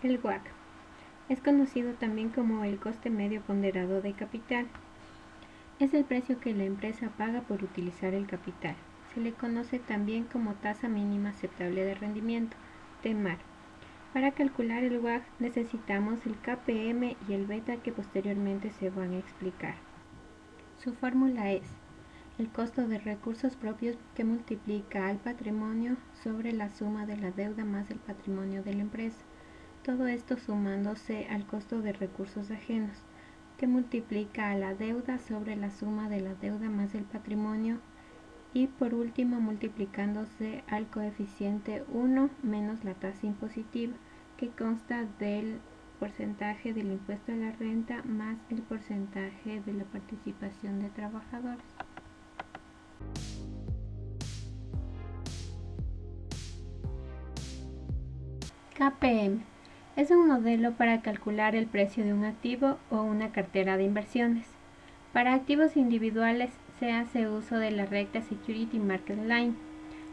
El WACC es conocido también como el coste medio ponderado de capital. Es el precio que la empresa paga por utilizar el capital. Se le conoce también como tasa mínima aceptable de rendimiento, TMAR. Para calcular el WACC necesitamos el KPM y el beta que posteriormente se van a explicar. Su fórmula es el costo de recursos propios que multiplica al patrimonio sobre la suma de la deuda más el patrimonio de la empresa. Todo esto sumándose al costo de recursos ajenos, que multiplica a la deuda sobre la suma de la deuda más el patrimonio y por último multiplicándose al coeficiente 1 menos la tasa impositiva, que consta del porcentaje del impuesto a la renta más el porcentaje de la participación de trabajadores. KPM es un modelo para calcular el precio de un activo o una cartera de inversiones. Para activos individuales se hace uso de la recta Security Market Line,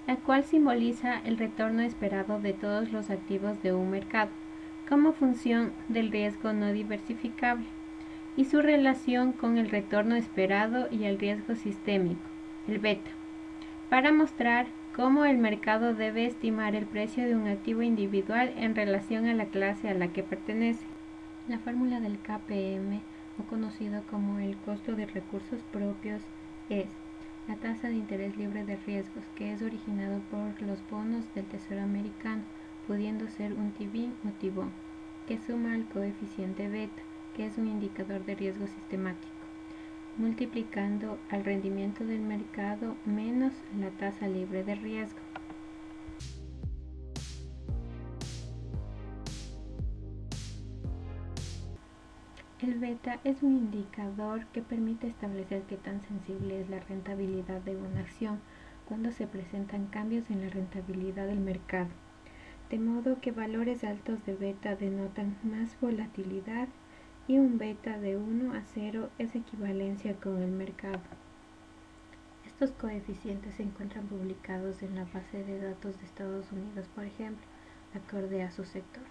la cual simboliza el retorno esperado de todos los activos de un mercado, como función del riesgo no diversificable, y su relación con el retorno esperado y el riesgo sistémico, el beta, para mostrar cómo el mercado debe estimar el precio de un activo individual en relación a la clase a la que pertenece. La fórmula del KPM, o conocido como el costo de recursos propios, es la tasa de interés libre de riesgos, que es originado por los bonos del Tesoro americano, pudiendo ser un T-bill o T-bond, que suma al coeficiente beta, que es un indicador de riesgo sistemático, multiplicando al rendimiento del mercado menos la tasa libre de riesgo. El beta es un indicador que permite establecer qué tan sensible es la rentabilidad de una acción cuando se presentan cambios en la rentabilidad del mercado, de modo que valores altos de beta denotan más volatilidad y un beta de 1 a 0 es equivalencia con el mercado. Estos coeficientes se encuentran publicados en la base de datos de Estados Unidos, por ejemplo, acorde a su sector.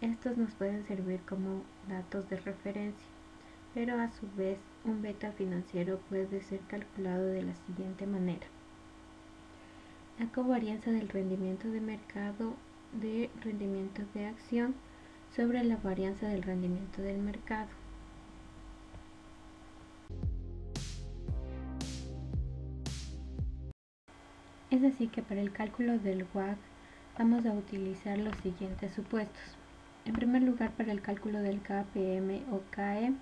Estos nos pueden servir como datos de referencia, pero a su vez un beta financiero puede ser calculado de la siguiente manera. La covarianza del rendimiento de mercado de rendimiento de acción sobre la varianza del rendimiento del mercado. Es así que para el cálculo del WACC vamos a utilizar los siguientes supuestos. En primer lugar, para el cálculo del KPM o KE,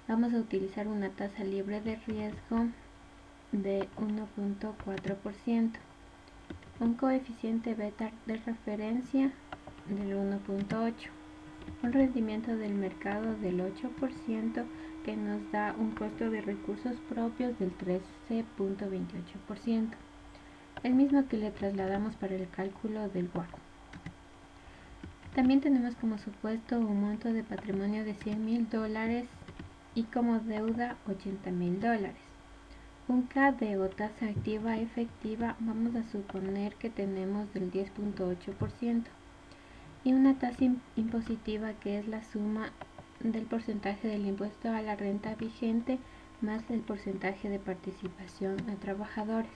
vamos a utilizar una tasa libre de riesgo de 1.4%, un coeficiente beta de referencia del 1.8, un rendimiento del mercado del 8% que nos da un costo de recursos propios del 13.28%, el mismo que le trasladamos para el cálculo del WACC. También tenemos como supuesto un monto de patrimonio de $100,000 y como deuda $80,000. Un KD o tasa activa efectiva vamos a suponer que tenemos del 10.8% y una tasa impositiva que es la suma del porcentaje del impuesto a la renta vigente más el porcentaje de participación a trabajadores,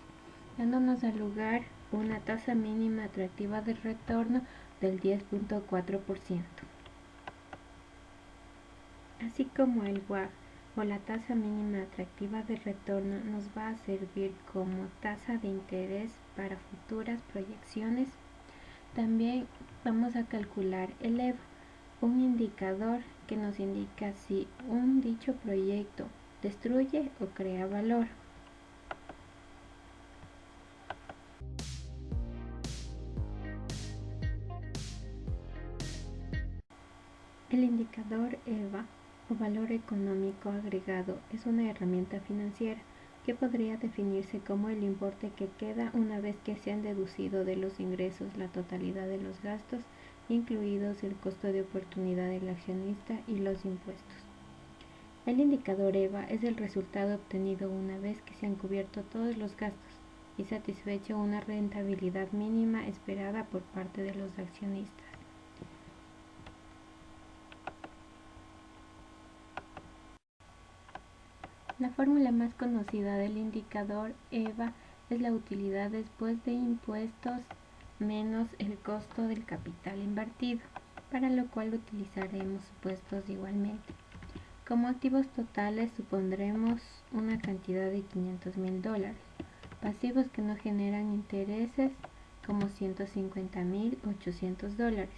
dándonos al lugar una tasa mínima atractiva de retorno del 10.4%. Así como el WACC o la tasa mínima atractiva de retorno nos va a servir como tasa de interés para futuras proyecciones, también vamos a calcular el EVA, un indicador que nos indica si un dicho proyecto destruye o crea valor. El indicador EVA o valor económico agregado es una herramienta financiera que podría definirse como el importe que queda una vez que se han deducido de los ingresos la totalidad de los gastos, incluidos el costo de oportunidad del accionista y los impuestos. El indicador EVA es el resultado obtenido una vez que se han cubierto todos los gastos y satisfecho una rentabilidad mínima esperada por parte de los accionistas. La fórmula más conocida del indicador EVA es la utilidad después de impuestos menos el costo del capital invertido, para lo cual utilizaremos supuestos igualmente. Como activos totales supondremos una cantidad de $500,000, pasivos que no generan intereses como $150,800,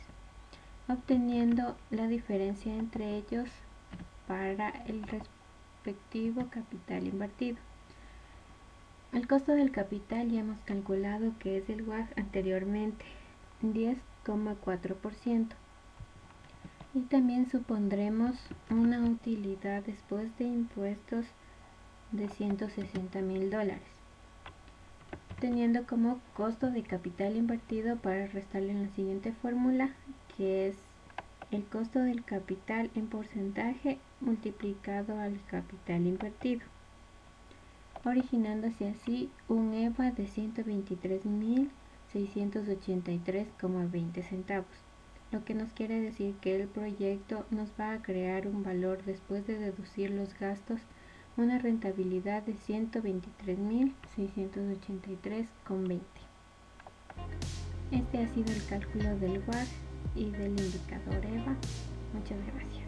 obteniendo la diferencia entre ellos para el respectivo capital invertido. El costo del capital ya hemos calculado que es el WACC anteriormente, 10,4%. Y también supondremos una utilidad después de impuestos de $160,000, teniendo como costo de capital invertido para restarle en la siguiente fórmula, que es el costo del capital en porcentaje multiplicado al capital invertido, originándose así un EVA de 123,683,20 centavos, lo que nos quiere decir que el proyecto nos va a crear un valor después de deducir los gastos, una rentabilidad de 123,683,20. Este ha sido el cálculo del WACC y del indicador EVA. Muchas gracias.